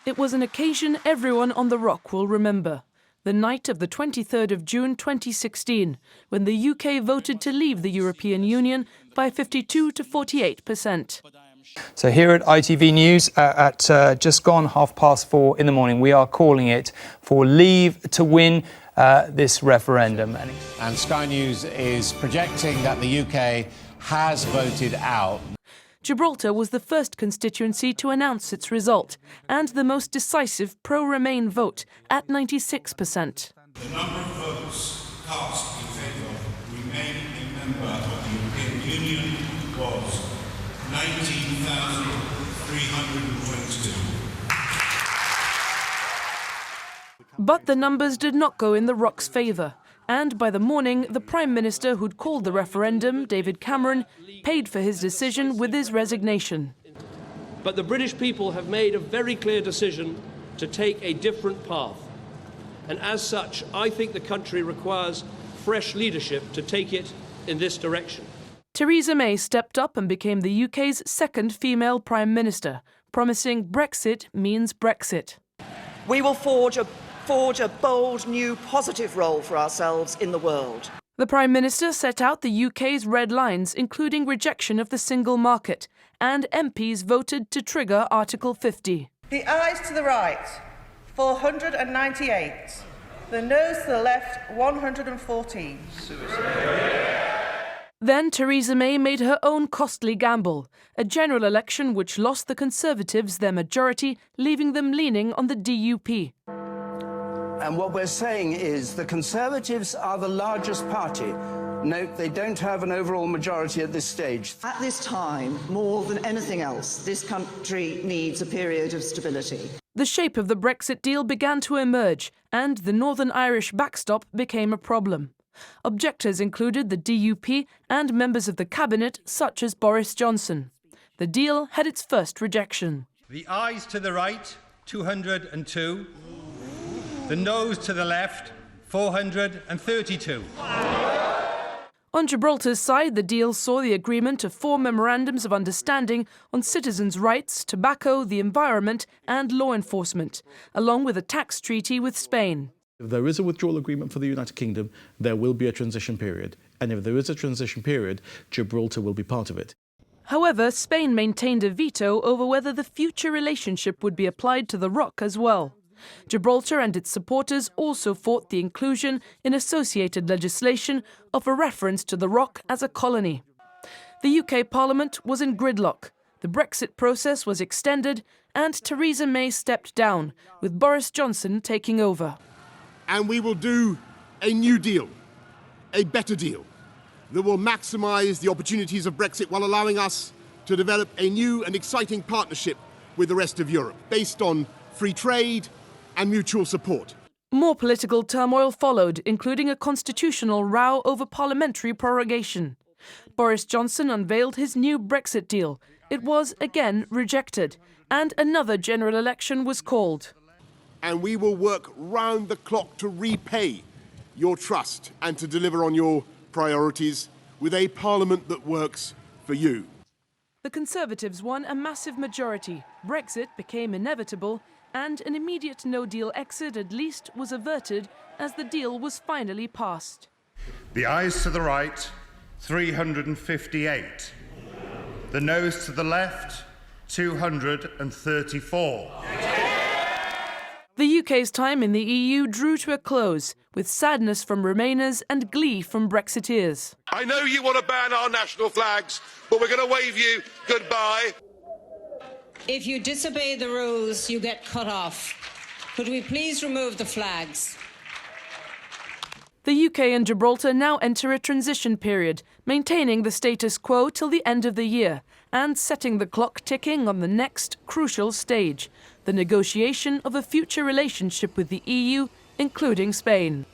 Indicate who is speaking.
Speaker 1: It was an occasion everyone on the Rock will remember. The night of the 23rd of June 2016, when the UK voted to leave the European Union by 52 to 48%.
Speaker 2: So here at ITV News at just gone 4:30 in the morning, we are calling it for Leave to win this referendum.
Speaker 3: And Sky News is projecting that the UK has voted out.
Speaker 1: Gibraltar was the first constituency to announce its result and the most decisive pro-Remain vote at 96%.
Speaker 4: The number of votes cast in favour of remaining a member of the European Union was 19,322.
Speaker 1: But the numbers did not go in the Rock's favour. And by the morning, the Prime Minister who'd called the referendum, David Cameron, paid for his decision with his resignation.
Speaker 5: But the British people have made a very clear decision to take a different path. And as such, I think the country requires fresh leadership to take it in this direction.
Speaker 1: Theresa May stepped up and became the UK's second female Prime Minister, promising Brexit means Brexit.
Speaker 6: We will forge a bold, new, positive role for ourselves in the world.
Speaker 1: The Prime Minister set out the UK's red lines, including rejection of the single market, and MPs voted to trigger Article 50.
Speaker 7: The ayes to the right, 498. The noes to the left, 114.
Speaker 1: Then Theresa May made her own costly gamble, a general election which lost the Conservatives their majority, leaving them leaning on the DUP.
Speaker 8: And what we're saying is the Conservatives are the largest party. Note, they don't have an overall majority at this stage.
Speaker 6: At this time, more than anything else, this country needs a period of stability.
Speaker 1: The shape of the Brexit deal began to emerge, and the Northern Irish backstop became a problem. Objectors included the DUP and members of the cabinet, such as Boris Johnson. The deal had its first rejection.
Speaker 9: The ayes to the right, 202. The noes to the left, 432.
Speaker 1: On Gibraltar's side, the deal saw the agreement of 4 memorandums of understanding on citizens' rights, tobacco, the environment and law enforcement, along with a tax treaty with Spain.
Speaker 10: If there is a withdrawal agreement for the United Kingdom, there will be a transition period. And if there is a transition period, Gibraltar will be part of it.
Speaker 1: However, Spain maintained a veto over whether the future relationship would be applied to the Rock as well. Gibraltar and its supporters also fought the inclusion in associated legislation of a reference to the Rock as a colony. The UK Parliament was in gridlock. The Brexit process was extended and Theresa May stepped down, with Boris Johnson taking over.
Speaker 11: And we will do a new deal, a better deal, that will maximise the opportunities of Brexit while allowing us to develop a new and exciting partnership with the rest of Europe, based on free trade and mutual support.
Speaker 1: More political turmoil followed, including a constitutional row over parliamentary prorogation. Boris Johnson unveiled his new Brexit deal. It was again rejected, and another general election was called.
Speaker 11: And we will work round the clock to repay your trust and to deliver on your priorities with a parliament that works for you.
Speaker 1: The Conservatives won a massive majority. Brexit became inevitable, and an immediate no-deal exit at least was averted as the deal was finally passed.
Speaker 9: The ayes to the right, 358. The noes to the left, 234.
Speaker 1: The UK's time in the EU drew to a close, with sadness from Remainers and glee from Brexiteers.
Speaker 12: I know you want to ban our national flags, but we're going to wave you goodbye.
Speaker 13: If you disobey the rules, you get cut off. Could we please remove the flags?
Speaker 1: The UK and Gibraltar now enter a transition period, maintaining the status quo till the end of the year and setting the clock ticking on the next crucial stage, the negotiation of a future relationship with the EU, including Spain.